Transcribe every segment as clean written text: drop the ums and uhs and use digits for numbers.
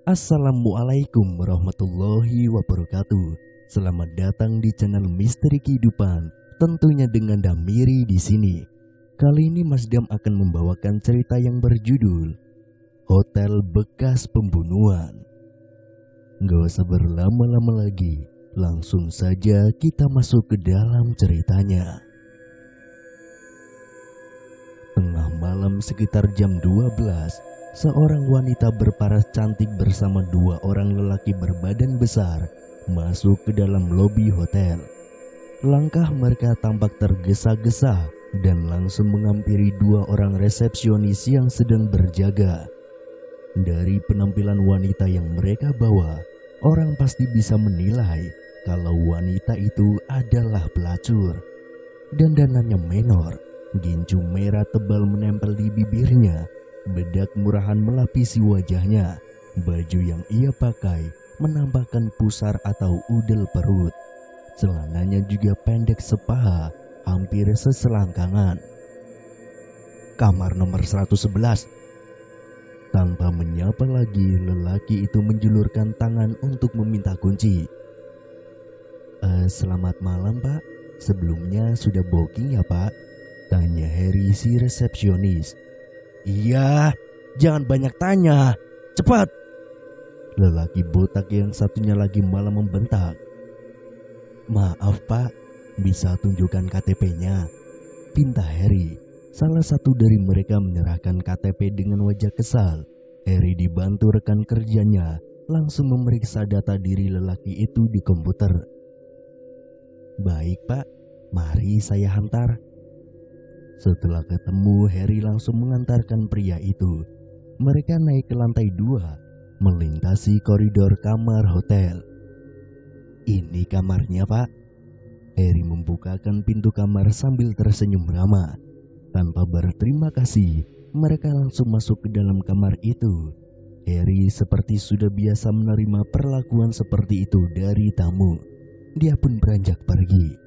Assalamualaikum warahmatullahi wabarakatuh. Selamat datang di channel Misteri Kehidupan, tentunya dengan Damiri di sini. Kali ini Mas Dam akan membawakan cerita yang berjudul Hotel Bekas Pembunuhan. Gak usah berlama-lama lagi, langsung saja kita masuk ke dalam ceritanya. Tengah malam sekitar jam 12, seorang wanita berparas cantik bersama dua orang lelaki berbadan besar masuk ke dalam lobi hotel. Langkah mereka tampak tergesa-gesa dan langsung menghampiri dua orang resepsionis yang sedang berjaga. Dari penampilan wanita yang mereka bawa, orang pasti bisa menilai kalau wanita itu adalah pelacur. Dandanannya menor, gincu merah tebal menempel di bibirnya, bedak murahan melapisi wajahnya. Baju yang ia pakai menampakkan pusar atau udel perut. Celananya juga pendek sepaha, hampir seselangkangan. Kamar nomor 111. Tanpa menyapa lagi, lelaki itu menjulurkan tangan untuk meminta kunci. Selamat malam Pak, sebelumnya sudah booking ya Pak? Tanya Harry si resepsionis. Iya, jangan banyak tanya, cepat! Lelaki botak yang satunya lagi malah membentak. Maaf Pak, bisa tunjukkan KTP-nya? Pinta Harry. Salah satu dari mereka menyerahkan KTP dengan wajah kesal. Harry dibantu rekan kerjanya langsung memeriksa data diri lelaki itu di komputer. Baik Pak, mari saya hantar. Setelah ketemu, Harry langsung mengantarkan pria itu. Mereka naik ke lantai 2, melintasi koridor kamar hotel. Ini kamarnya Pak. Harry membukakan pintu kamar sambil tersenyum ramah. Tanpa berterima kasih, mereka langsung masuk ke dalam kamar itu. Harry seperti sudah biasa menerima perlakuan seperti itu dari tamu. Dia pun beranjak pergi.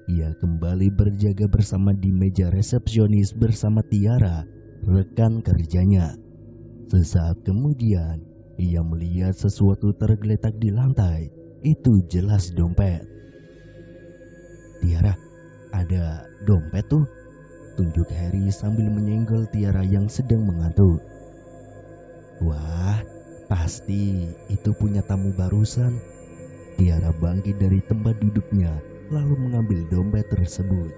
Ia kembali berjaga bersama di meja resepsionis bersama Tiara, rekan kerjanya. Sesaat kemudian, ia melihat sesuatu tergeletak di lantai. Itu jelas dompet. Tiara, ada dompet tuh, tunjuk Harry sambil menyenggol Tiara yang sedang mengantuk. Wah, pasti itu punya tamu barusan. Tiara bangkit dari tempat duduknya lalu mengambil dompet tersebut.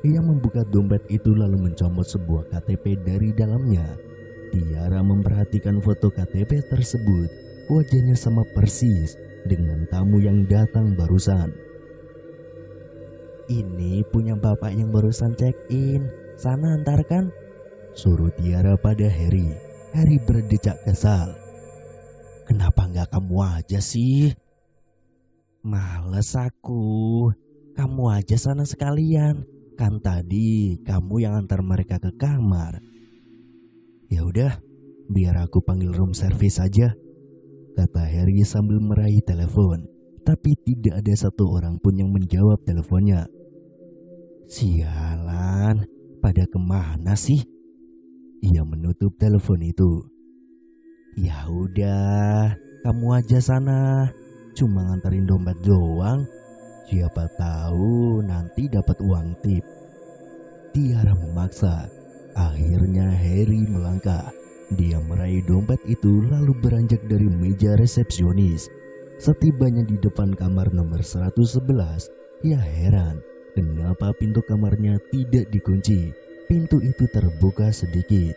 Ia membuka dompet itu lalu mencomot sebuah KTP dari dalamnya. Tiara memperhatikan foto KTP tersebut. Wajahnya sama persis dengan tamu yang datang barusan. Ini punya bapak yang barusan check-in. Sana antarkan, suruh Tiara pada Harry. Harry berdecak kesal. Kenapa nggak kamu aja sih? Males aku. Kamu aja sana sekalian. Kan tadi kamu yang antar mereka ke kamar. Ya udah, biar aku panggil room service aja, kata Harry sambil meraih telepon. Tapi tidak ada satu orang pun yang menjawab teleponnya. Sialan, pada kemana sih? Ia menutup telepon itu. Ya udah, kamu aja sana. Cuma nganterin dompet doang. Siapa tahu nanti dapat uang tip. Tiara memaksa. Akhirnya Harry melangkah. Dia meraih dompet itu lalu beranjak dari meja resepsionis. Setibanya di depan kamar nomor 111, ia heran kenapa pintu kamarnya tidak dikunci. Pintu itu terbuka sedikit,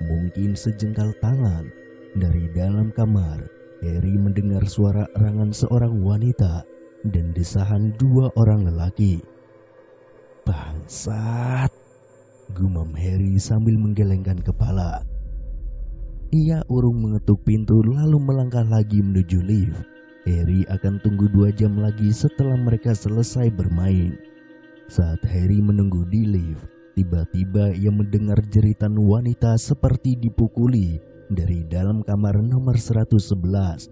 mungkin sejengkal tangan. Dari dalam kamar, Harry mendengar suara erangan seorang wanita dan desahan dua orang lelaki. Bangsat, gumam Harry sambil menggelengkan kepala. Ia urung mengetuk pintu lalu melangkah lagi menuju lift. Harry akan tunggu 2 jam lagi setelah mereka selesai bermain. Saat Harry menunggu di lift, tiba-tiba ia mendengar jeritan wanita seperti dipukuli dari dalam kamar nomor 111.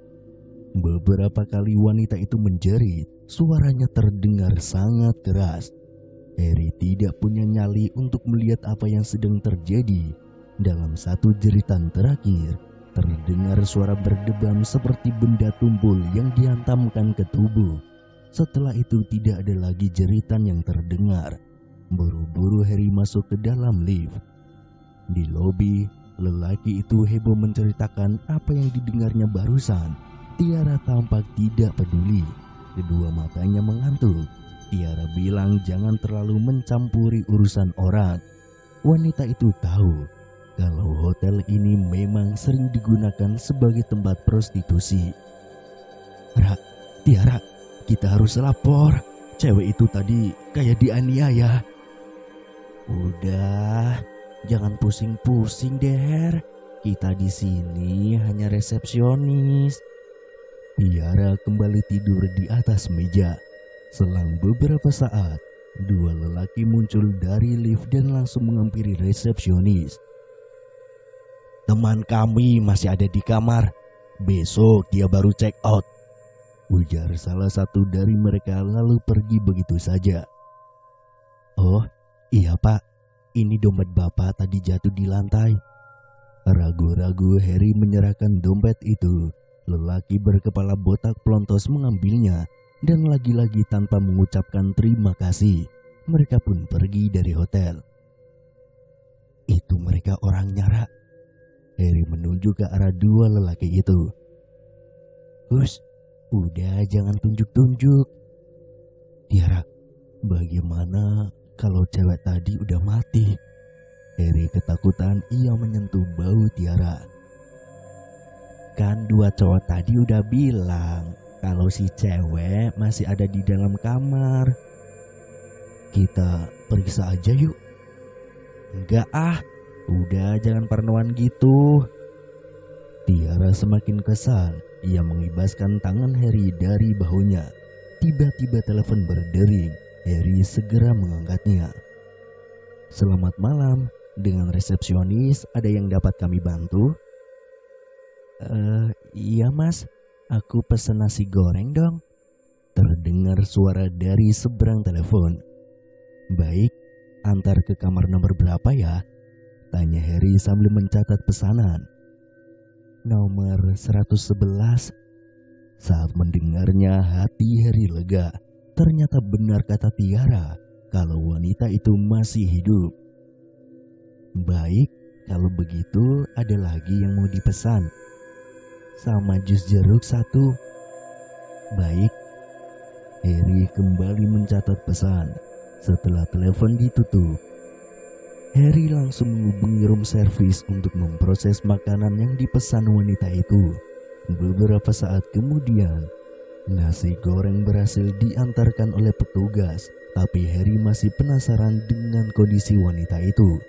Beberapa kali wanita itu menjerit, suaranya terdengar sangat keras. Harry tidak punya nyali untuk melihat apa yang sedang terjadi. Dalam satu jeritan terakhir, Terdengar suara berdebam seperti benda tumpul yang dihantamkan ke tubuh. Setelah itu tidak ada lagi jeritan yang terdengar. Buru-buru Harry masuk ke dalam lift. Di lobi, lelaki itu heboh menceritakan apa yang didengarnya barusan. Tiara tampak tidak peduli. Kedua matanya mengantuk. Tiara bilang jangan terlalu mencampuri urusan orang. Wanita itu tahu kalau hotel ini memang sering digunakan sebagai tempat prostitusi. Tiara, kita harus lapor. Cewek itu tadi kayak dianiaya. Udah, jangan pusing-pusing deh. Kita di sini hanya resepsionis. Tiara kembali tidur di atas meja. Selang beberapa saat, dua lelaki muncul dari lift dan langsung menghampiri resepsionis. Teman kami masih ada di kamar. Besok dia baru check out, ujar salah satu dari mereka lalu pergi begitu saja. Oh iya pak, ini dompet bapak tadi jatuh di lantai. Ragu-ragu Harry menyerahkan dompet itu. Lelaki berkepala botak pelontos mengambilnya dan lagi-lagi tanpa mengucapkan terima kasih. Mereka pun pergi dari hotel. Itu mereka orangnya, Ra. Harry menunjuk ke arah dua lelaki itu. Hus, udah jangan tunjuk-tunjuk. Tiara, bagaimana kalau cewek tadi udah mati? Harry ketakutan ia menyentuh bau Tiara. Kan dua cowok tadi udah bilang kalau si cewek masih ada di dalam kamar. Kita periksa aja yuk. Enggak ah, udah jangan parnoan gitu. Tiara semakin kesal. Ia mengibaskan tangan Harry dari bahunya. Tiba-tiba telepon berdering. Harry segera mengangkatnya. Selamat malam, dengan resepsionis ada yang dapat kami bantu? Iya mas, aku pesen nasi goreng dong. Terdengar suara dari seberang telepon. Baik, antar ke kamar nomor berapa ya? Tanya Harry sambil mencatat pesanan. Nomor 111. Saat mendengarnya hati Harry lega. Ternyata benar kata Tiara kalau wanita itu masih hidup. Baik, kalau begitu ada lagi yang mau dipesan. Sama jus jeruk 1. Baik. Harry kembali mencatat pesan. Setelah telepon ditutup, Harry langsung menghubungi room service untuk memproses makanan yang dipesan wanita itu. Beberapa saat kemudian, nasi goreng berhasil diantarkan oleh petugas, tapi Harry masih penasaran dengan kondisi wanita itu.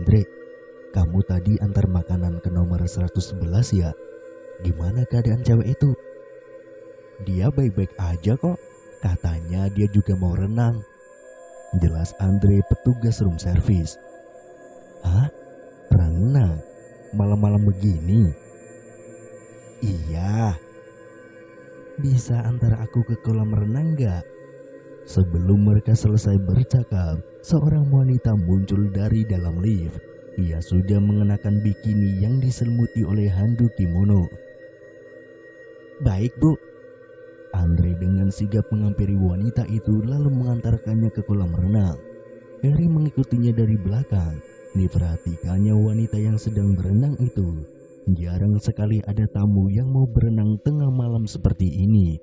Drake, kamu tadi antar makanan ke nomor 111 ya? Gimana keadaan cewek itu? Dia baik-baik aja kok. Katanya dia juga mau renang. Jelas Andre, petugas room service. Hah? Renang? Malam-malam begini? Iya. Bisa antar aku ke kolam renang gak? Sebelum mereka selesai bercakap, seorang wanita muncul dari dalam lift. Ia sudah mengenakan bikini yang diselimuti oleh handuk kimono. Baik bu. Andre dengan sigap menghampiri wanita itu lalu mengantarkannya ke kolam renang. Harry mengikutinya dari belakang. Diperhatikannya wanita yang sedang berenang itu. Jarang sekali ada tamu yang mau berenang tengah malam seperti ini.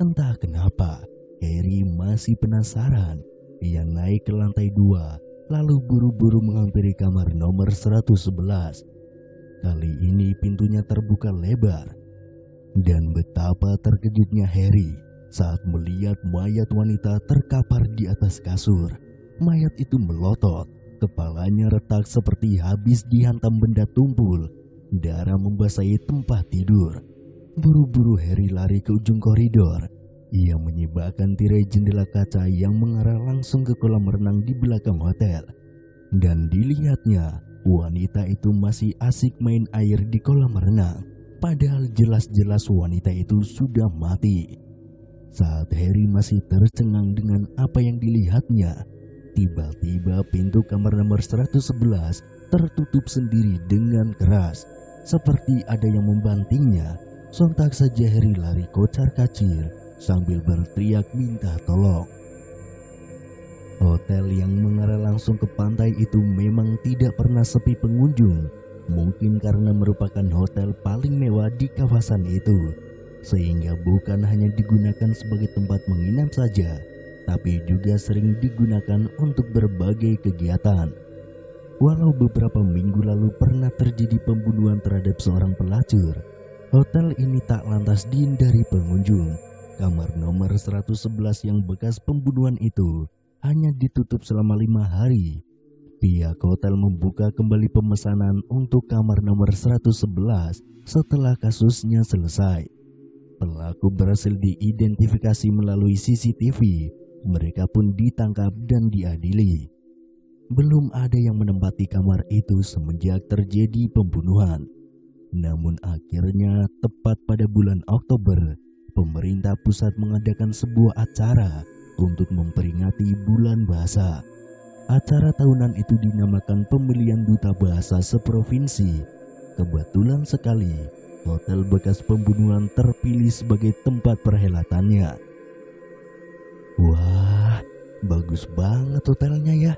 Entah kenapa, Harry masih penasaran. Ia naik ke lantai 2, lalu buru-buru menghampiri kamar nomor 111. Kali ini pintunya terbuka lebar. Dan betapa terkejutnya Harry saat melihat mayat wanita terkapar di atas kasur. Mayat itu melotot, kepalanya retak seperti habis dihantam benda tumpul. Darah membasahi tempat tidur. Buru-buru Harry lari ke ujung koridor. Ia menyibakkan tirai jendela kaca yang mengarah langsung ke kolam renang di belakang hotel. Dan dilihatnya, wanita itu masih asik main air di kolam renang. Padahal jelas-jelas wanita itu sudah mati. Saat Harry masih tercengang dengan apa yang dilihatnya, tiba-tiba pintu kamar nomor 111 tertutup sendiri dengan keras. Seperti ada yang membantingnya. Sontak saja Harry lari kocar-kacir sambil berteriak minta tolong. Hotel yang mengarah langsung ke pantai itu memang tidak pernah sepi pengunjung. Mungkin karena merupakan hotel paling mewah di kawasan itu, sehingga bukan hanya digunakan sebagai tempat menginap saja, tapi juga sering digunakan untuk berbagai kegiatan. Walau beberapa minggu lalu pernah terjadi pembunuhan terhadap seorang pelacur, hotel ini tak lantas dihindari pengunjung. Kamar nomor 111 yang bekas pembunuhan itu hanya ditutup selama 5 hari. Pihak hotel membuka kembali pemesanan untuk kamar nomor 111 setelah kasusnya selesai. Pelaku berhasil diidentifikasi melalui CCTV. Mereka pun ditangkap dan diadili. Belum ada yang menempati kamar itu semenjak terjadi pembunuhan. Namun akhirnya tepat pada bulan Oktober, pemerintah pusat mengadakan sebuah acara untuk memperingati bulan bahasa. Acara tahunan itu dinamakan pemilihan duta bahasa seprovinsi. Kebetulan sekali, hotel bekas pembunuhan terpilih sebagai tempat perhelatannya. Wah, bagus banget hotelnya ya.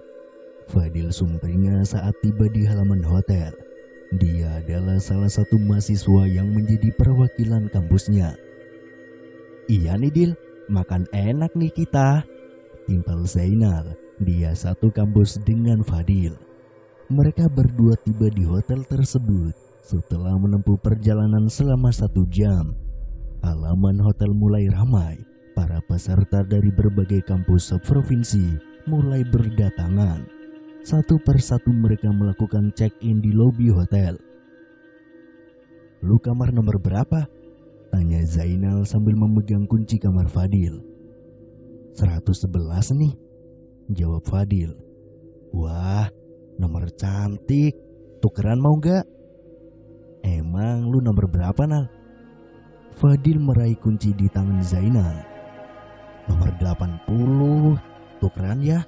Fadil sumringah saat tiba di halaman hotel. Dia adalah salah satu mahasiswa yang menjadi perwakilan kampusnya. Iya nih Dil, makan enak nih kita, timpal Zainal. Dia satu kampus dengan Fadil. Mereka berdua tiba di hotel tersebut setelah menempuh perjalanan selama 1 jam. Halaman hotel mulai ramai. Para peserta dari berbagai kampus seprovinsi mulai berdatangan. Satu persatu mereka melakukan check-in di lobi hotel. Lu kamar nomor berapa? Tanya Zainal sambil memegang kunci kamar Fadil. 111 nih, jawab Fadil. Wah, nomor cantik. Tukeran mau gak? Emang lu nomor berapa, Nal? Fadil meraih kunci di tangan Zainal. Nomor 80. Tukeran ya?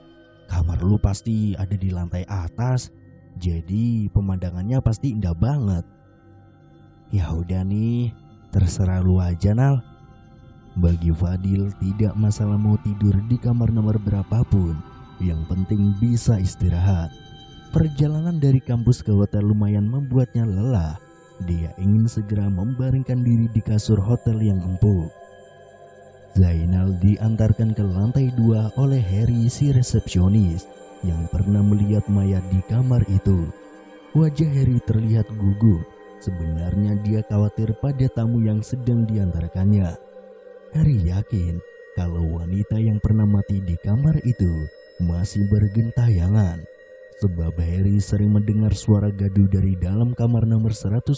Kamar lu pasti ada di lantai atas, jadi pemandangannya pasti indah banget. Ya udah nih, terserah lu aja, Nal. Bagi Fadil tidak masalah mau tidur di kamar nomor berapapun, yang penting bisa istirahat. Perjalanan dari kampus ke hotel lumayan membuatnya lelah. Dia ingin segera membaringkan diri di kasur hotel yang empuk. Zainal diantarkan ke lantai 2 oleh Harry, si resepsionis yang pernah melihat mayat di kamar itu. Wajah Harry terlihat gugup. Sebenarnya dia khawatir pada tamu yang sedang diantarkannya. Harry yakin kalau wanita yang pernah mati di kamar itu masih bergentayangan. Sebab Harry sering mendengar suara gaduh dari dalam kamar nomor 111.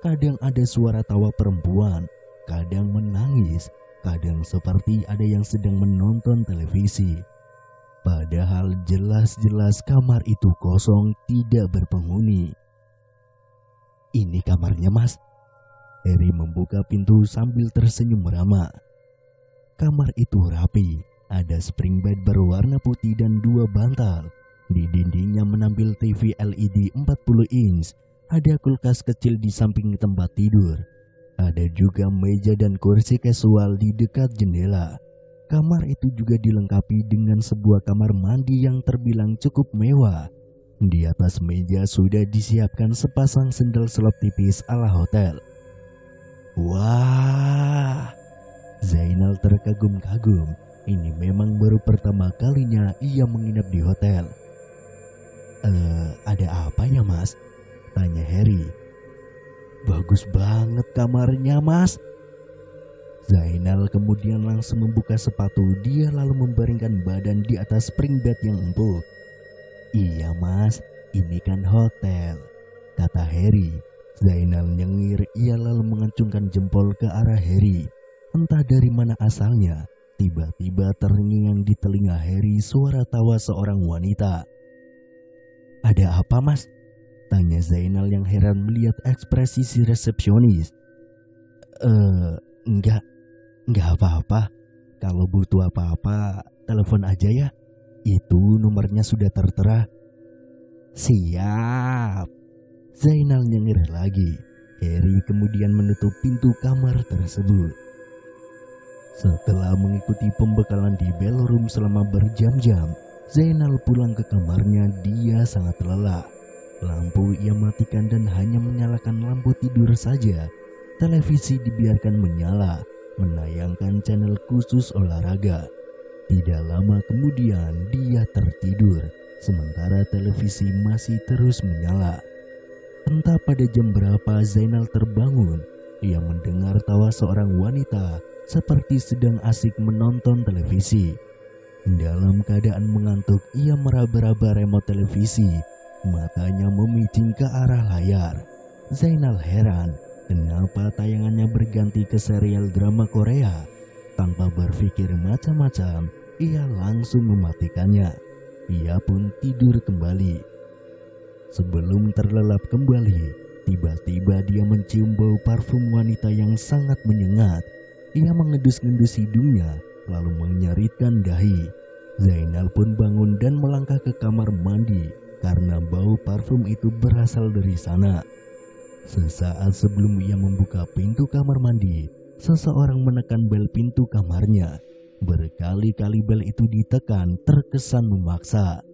Kadang ada suara tawa perempuan, kadang menangis, kadang seperti ada yang sedang menonton televisi. Padahal jelas-jelas kamar itu kosong, tidak berpenghuni. Ini kamarnya, Mas. Harry membuka pintu sambil tersenyum ramah. Kamar itu rapi, ada spring bed berwarna putih dan 2 bantal. Di dindingnya menampil TV LED 40 inch, ada kulkas kecil di samping tempat tidur. Ada juga meja dan kursi casual di dekat jendela. Kamar itu juga dilengkapi dengan sebuah kamar mandi yang terbilang cukup mewah. Di atas meja sudah disiapkan sepasang sendal selop tipis ala hotel. Wah, Zainal terkagum-kagum. Ini memang baru pertama kalinya ia menginap di hotel. Ada apa ya, Mas? Tanya Harry. Bagus banget kamarnya, Mas. Zainal kemudian langsung membuka sepatu. Dia lalu membaringkan badan di atas spring bed yang empuk. Iya, Mas, ini kan hotel, kata Harry. Zainal nyengir. Ia lalu mengacungkan jempol ke arah Harry. Entah dari mana asalnya, tiba-tiba terngiang di telinga Harry suara tawa seorang wanita. Ada apa, Mas? Tanya Zainal yang heran melihat ekspresi si resepsionis. Enggak apa-apa. Kalau butuh apa-apa, telepon aja ya. Itu nomornya sudah tertera. Siap. Zainal nyengir lagi. Heri kemudian menutup pintu kamar tersebut. Setelah mengikuti pembekalan di ballroom selama berjam-jam, Zainal pulang ke kamarnya. Dia sangat lelah. Lampu ia matikan dan hanya menyalakan lampu tidur saja. Televisi dibiarkan menyala, menayangkan channel khusus olahraga. Tidak lama kemudian dia tertidur, sementara televisi masih terus menyala. Entah pada jam berapa Zainal terbangun. Ia mendengar tawa seorang wanita seperti sedang asik menonton televisi. Dalam keadaan mengantuk, ia meraba-raba remote televisi. Matanya memicing ke arah layar. Zainal heran kenapa tayangannya berganti ke serial drama Korea. Tanpa berpikir macam-macam, ia langsung mematikannya. Ia pun tidur kembali. Sebelum terlelap kembali, tiba-tiba dia mencium bau parfum wanita yang sangat menyengat. Ia mengendus-endus hidungnya, lalu menyeritkan dahi. Zainal pun bangun dan melangkah ke kamar mandi karena bau parfum itu berasal dari sana. Sesaat sebelum ia membuka pintu kamar mandi, seseorang menekan bel pintu kamarnya. Berkali-kali bel itu ditekan, terkesan memaksa.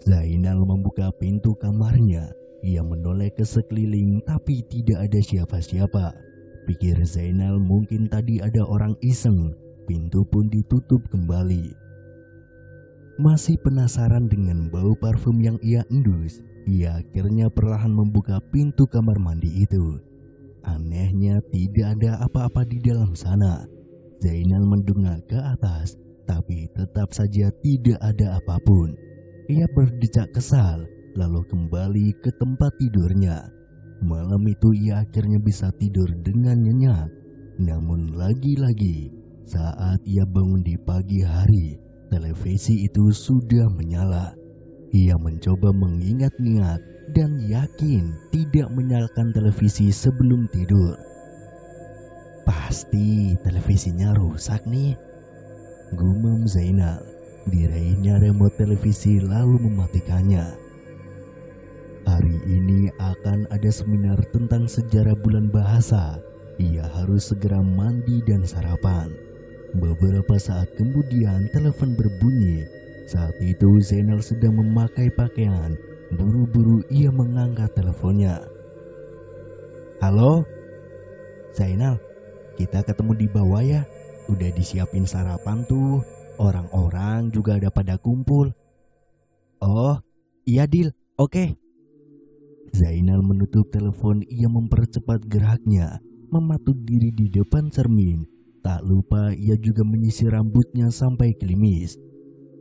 Zainal membuka pintu kamarnya. Ia menoleh ke sekeliling tapi tidak ada siapa-siapa. Pikir Zainal mungkin tadi ada orang iseng. Pintu pun ditutup kembali. Masih penasaran dengan bau parfum yang ia endus, ia akhirnya perlahan membuka pintu kamar mandi itu. Anehnya tidak ada apa-apa di dalam sana. Zainal mendongak ke atas, tapi tetap saja tidak ada apapun. Ia berdecak kesal, lalu kembali ke tempat tidurnya. Malam itu ia akhirnya bisa tidur dengan nyenyak. Namun lagi-lagi, saat ia bangun di pagi hari, televisi itu sudah menyala. Ia mencoba mengingat-ingat dan yakin tidak menyalakan televisi sebelum tidur. Pasti televisinya rusak nih, gumam Zainal. Diraihnya remote televisi lalu mematikannya. Hari ini akan ada seminar tentang sejarah bulan bahasa. Ia harus segera mandi dan sarapan. Beberapa saat kemudian telepon berbunyi. Saat itu Zainal sedang memakai pakaian. Buru-buru ia mengangkat teleponnya. Halo? Zainal, kita ketemu di bawah ya. Udah disiapin sarapan tuh. Orang-orang juga ada pada kumpul. Oh, iya Dil, oke. Zainal menutup telepon. Ia mempercepat geraknya, mematuk diri di depan cermin. Tak lupa ia juga menyisir rambutnya sampai klimis.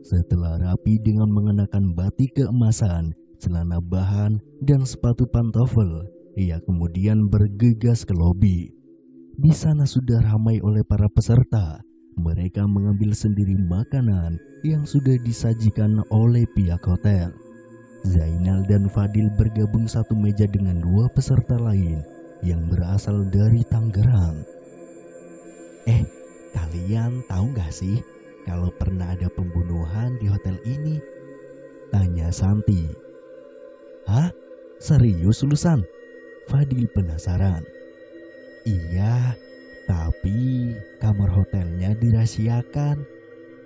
Setelah rapi dengan mengenakan batik keemasan, celana bahan, dan sepatu pantofel, ia kemudian bergegas ke lobi. Di sana sudah ramai oleh para peserta. Mereka mengambil sendiri makanan yang sudah disajikan oleh pihak hotel. Zainal dan Fadil bergabung satu meja dengan dua peserta lain yang berasal dari Tangerang. Kalian tahu gak sih kalau pernah ada pembunuhan di hotel ini? Tanya Santi. Hah? Serius lulusan? Fadil penasaran. Iya, tapi kamar hotelnya dirahasiakan.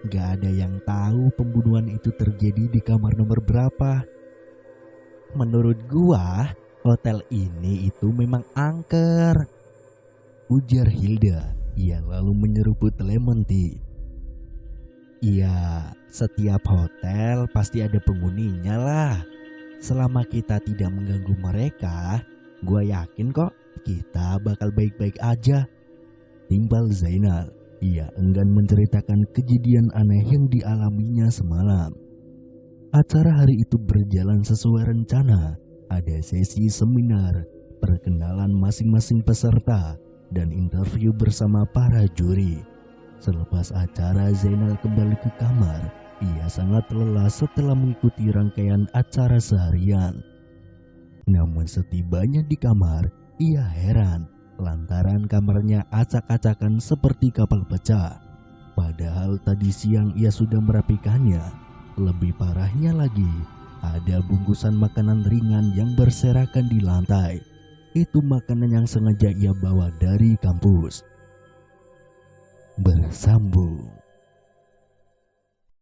Gak ada yang tahu pembunuhan itu terjadi di kamar nomor berapa. Menurut gua, hotel ini itu memang angker, ujar Hilda. Ia lalu menyeruput lemon tea. Iya, setiap hotel pasti ada penghuninya lah. Selama kita tidak mengganggu mereka, gua yakin kok kita bakal baik-baik aja, timbal Zainal. Ia enggan menceritakan kejadian aneh yang dialaminya semalam. Acara hari itu berjalan sesuai rencana. Ada sesi seminar, perkenalan masing-masing peserta, dan interview bersama para juri. Selepas acara, Zainal kembali ke kamar. Ia sangat lelah setelah mengikuti rangkaian acara seharian. Namun setibanya di kamar, ia heran lantaran kamarnya acak-acakan seperti kapal pecah. Padahal tadi siang ia sudah merapikannya. Lebih parahnya lagi, ada bungkusan makanan ringan yang berserakan di lantai. Itu makanan yang sengaja ia bawa dari kampus. Bersambung.